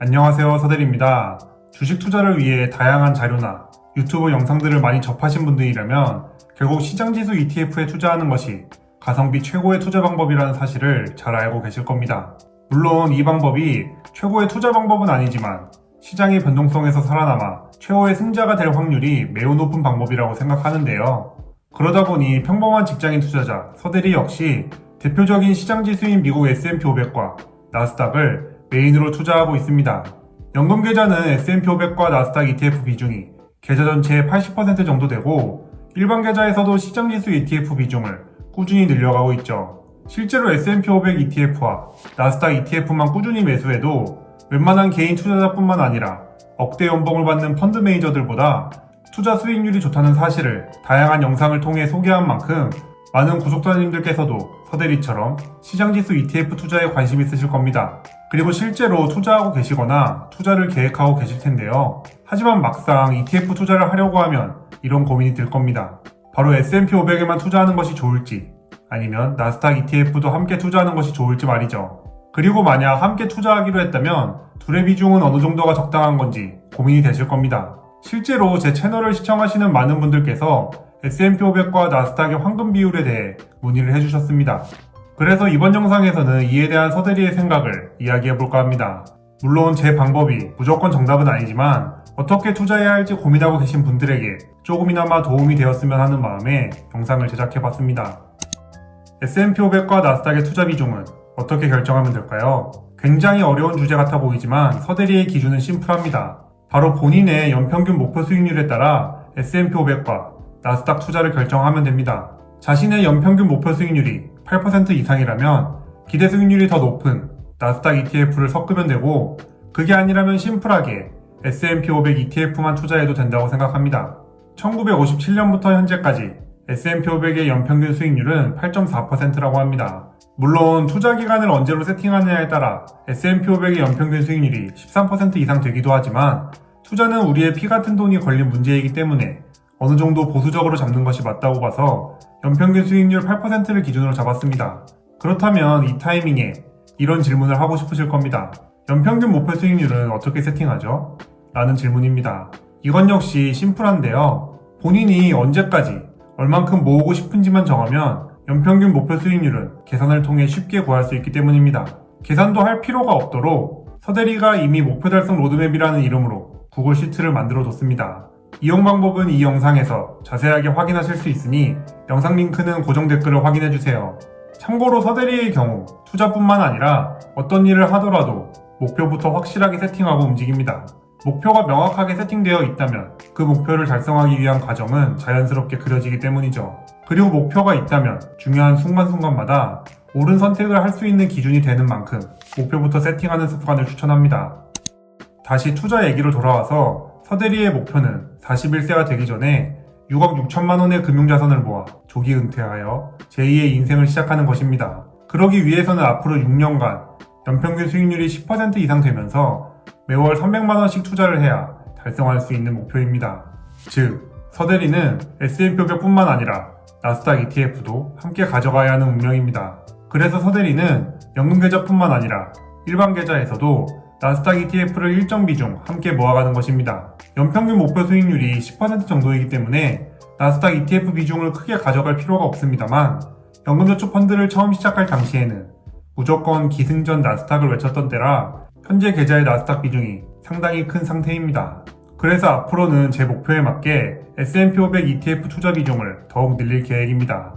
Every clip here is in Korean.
안녕하세요, 서대리입니다. 주식 투자를 위해 다양한 자료나 유튜브 영상들을 많이 접하신 분들이라면 결국 시장지수 ETF에 투자하는 것이 가성비 최고의 투자 방법이라는 사실을 잘 알고 계실 겁니다. 물론 이 방법이 최고의 투자 방법은 아니지만 시장의 변동성에서 살아남아 최고의 승자가 될 확률이 매우 높은 방법이라고 생각하는데요. 그러다 보니 평범한 직장인 투자자 서대리 역시 대표적인 시장지수인 미국 S&P 500과 나스닥을 메인으로 투자하고 있습니다. 연금 계좌는 S&P 500과 나스닥 ETF 비중이 계좌 전체의 80% 정도 되고 일반 계좌에서도 시장지수 ETF 비중을 꾸준히 늘려가고 있죠. 실제로 S&P 500 ETF와 나스닥 ETF만 꾸준히 매수해도 웬만한 개인 투자자뿐만 아니라 억대 연봉을 받는 펀드 매니저들보다 투자 수익률이 좋다는 사실을 다양한 영상을 통해 소개한 만큼 많은 구독자님들께서도 서대리처럼 시장지수 ETF 투자에 관심 있으실 겁니다. 그리고 실제로 투자하고 계시거나 투자를 계획하고 계실 텐데요. 하지만 막상 ETF 투자를 하려고 하면 이런 고민이 들 겁니다. 바로 S&P 500에만 투자하는 것이 좋을지 아니면 나스닥 ETF도 함께 투자하는 것이 좋을지 말이죠. 그리고 만약 함께 투자하기로 했다면 둘의 비중은 어느 정도가 적당한 건지 고민이 되실 겁니다. 실제로 제 채널을 시청하시는 많은 분들께서 S&P 500과 나스닥의 황금 비율에 대해 문의를 해주셨습니다. 그래서 이번 영상에서는 이에 대한 서대리의 생각을 이야기해볼까 합니다. 물론 제 방법이 무조건 정답은 아니지만 어떻게 투자해야 할지 고민하고 계신 분들에게 조금이나마 도움이 되었으면 하는 마음에 영상을 제작해봤습니다. S&P 500과 나스닥의 투자 비중은 어떻게 결정하면 될까요? 굉장히 어려운 주제 같아 보이지만 서대리의 기준은 심플합니다. 바로 본인의 연평균 목표 수익률에 따라 S&P 500과 나스닥 투자를 결정하면 됩니다. 자신의 연평균 목표 수익률이 8% 이상이라면 기대 수익률이 더 높은 나스닥 ETF를 섞으면 되고 그게 아니라면 심플하게 S&P 500 ETF만 투자해도 된다고 생각합니다. 1957년부터 현재까지 S&P 500의 연평균 수익률은 8.4%라고 합니다. 물론 투자 기간을 언제로 세팅하느냐에 따라 S&P 500의 연평균 수익률이 13% 이상 되기도 하지만 투자는 우리의 피 같은 돈이 걸린 문제이기 때문에 어느 정도 보수적으로 잡는 것이 맞다고 봐서 연평균 수익률 8%를 기준으로 잡았습니다. 그렇다면 이 타이밍에 이런 질문을 하고 싶으실 겁니다. 연평균 목표 수익률은 어떻게 세팅하죠? 라는 질문입니다. 이건 역시 심플한데요. 본인이 언제까지 얼만큼 모으고 싶은지만 정하면 연평균 목표 수익률은 계산을 통해 쉽게 구할 수 있기 때문입니다. 계산도 할 필요가 없도록 서대리가 이미 목표 달성 로드맵이라는 이름으로 구글 시트를 만들어 뒀습니다. 이용 방법은 이 영상에서 자세하게 확인하실 수 있으니 영상 링크는 고정 댓글을 확인해주세요. 참고로 서대리의 경우 투자뿐만 아니라 어떤 일을 하더라도 목표부터 확실하게 세팅하고 움직입니다. 목표가 명확하게 세팅되어 있다면 그 목표를 달성하기 위한 과정은 자연스럽게 그려지기 때문이죠. 그리고 목표가 있다면 중요한 순간순간마다 옳은 선택을 할 수 있는 기준이 되는 만큼 목표부터 세팅하는 습관을 추천합니다. 다시 투자 얘기로 돌아와서 서대리의 목표는 41세가 되기 전에 6억 6천만 원의 금융자산을 모아 조기 은퇴하여 제2의 인생을 시작하는 것입니다. 그러기 위해서는 앞으로 6년간 연평균 수익률이 10% 이상 되면서 매월 300만 원씩 투자를 해야 달성할 수 있는 목표입니다. 즉, 서대리는 S&P 500뿐만 아니라 나스닥 ETF도 함께 가져가야 하는 운명입니다. 그래서 서대리는 연금 계좌뿐만 아니라 일반 계좌에서도 나스닥 ETF를 일정 비중 함께 모아가는 것입니다. 연평균 목표 수익률이 10% 정도이기 때문에 나스닥 ETF 비중을 크게 가져갈 필요가 없습니다만 연금저축 펀드를 처음 시작할 당시에는 무조건 기승전 나스닥을 외쳤던 때라 현재 계좌의 나스닥 비중이 상당히 큰 상태입니다. 그래서 앞으로는 제 목표에 맞게 S&P 500 ETF 투자 비중을 더욱 늘릴 계획입니다.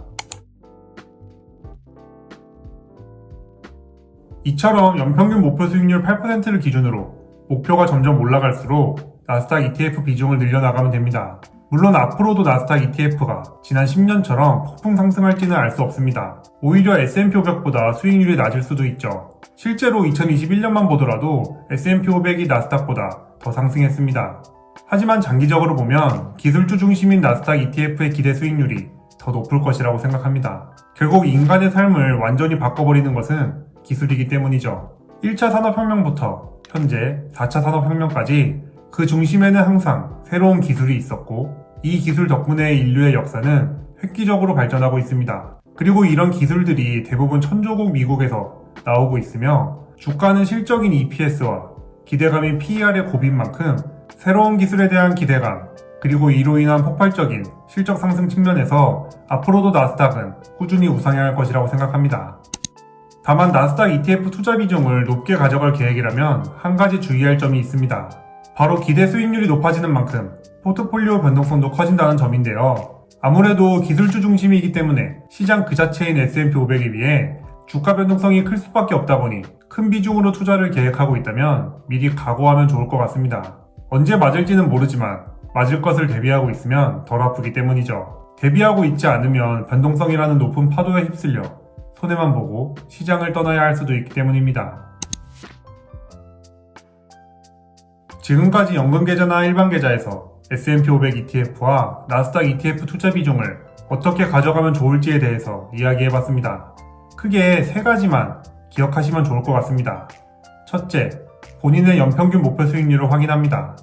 이처럼 연평균 목표 수익률 8%를 기준으로 목표가 점점 올라갈수록 나스닥 ETF 비중을 늘려나가면 됩니다. 물론 앞으로도 나스닥 ETF가 지난 10년처럼 폭풍 상승할지는 알 수 없습니다. 오히려 S&P 500보다 수익률이 낮을 수도 있죠. 실제로 2021년만 보더라도 S&P 500이 나스닥보다 더 상승했습니다. 하지만 장기적으로 보면 기술주 중심인 나스닥 ETF의 기대 수익률이 더 높을 것이라고 생각합니다. 결국 인간의 삶을 완전히 바꿔버리는 것은 기술이기 때문이죠. 1차 산업혁명부터 현재 4차 산업혁명까지 그 중심에는 항상 새로운 기술이 있었고 이 기술 덕분에 인류의 역사는 획기적으로 발전하고 있습니다. 그리고 이런 기술들이 대부분 천조국 미국에서 나오고 있으며 주가는 실적인 EPS와 기대감이 PER에 고빈 만큼 새로운 기술에 대한 기대감, 그리고 이로 인한 폭발적인 실적 상승 측면에서 앞으로도 나스닥은 꾸준히 우상향할 것이라고 생각합니다. 다만 나스닥 ETF 투자 비중을 높게 가져갈 계획이라면 한 가지 주의할 점이 있습니다. 바로 기대 수익률이 높아지는 만큼 포트폴리오 변동성도 커진다는 점인데요. 아무래도 기술주 중심이기 때문에 시장 그 자체인 S&P 500에 비해 주가 변동성이 클 수밖에 없다 보니 큰 비중으로 투자를 계획하고 있다면 미리 각오하면 좋을 것 같습니다. 언제 맞을지는 모르지만 맞을 것을 대비하고 있으면 덜 아프기 때문이죠. 대비하고 있지 않으면 변동성이라는 높은 파도에 휩쓸려 손해만 보고 시장을 떠나야 할 수도 있기 때문입니다. 지금까지 연금계좌나 일반계좌에서 S&P 500 ETF와 나스닥 ETF 투자 비중을 어떻게 가져가면 좋을지에 대해서 이야기해봤습니다. 크게 세 가지만 기억하시면 좋을 것 같습니다. 첫째, 본인의 연평균 목표 수익률을 확인합니다.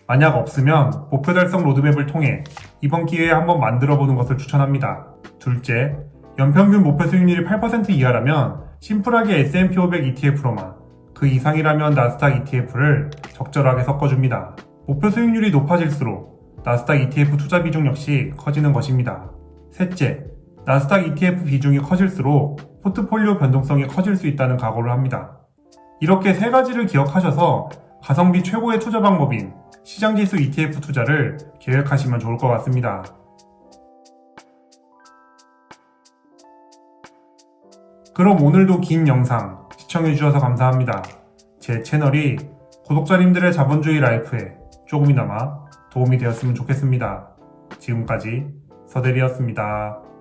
만약 없으면 목표 달성 로드맵을 통해 이번 기회에 한번 만들어보는 것을 추천합니다. 둘째, 연평균 목표 수익률이 8% 이하라면 심플하게 S&P 500 ETF로만, 그 이상이라면 나스닥 ETF를 적절하게 섞어줍니다. 목표 수익률이 높아질수록 나스닥 ETF 투자 비중 역시 커지는 것입니다. 셋째, 나스닥 ETF 비중이 커질수록 포트폴리오 변동성이 커질 수 있다는 각오를 합니다. 이렇게 세 가지를 기억하셔서 가성비 최고의 투자 방법인 시장지수 ETF 투자를 계획하시면 좋을 것 같습니다. 그럼 오늘도 긴 영상 시청해주셔서 감사합니다. 제 채널이 구독자님들의 자본주의 라이프에 조금이나마 도움이 되었으면 좋겠습니다. 지금까지 서대리였습니다.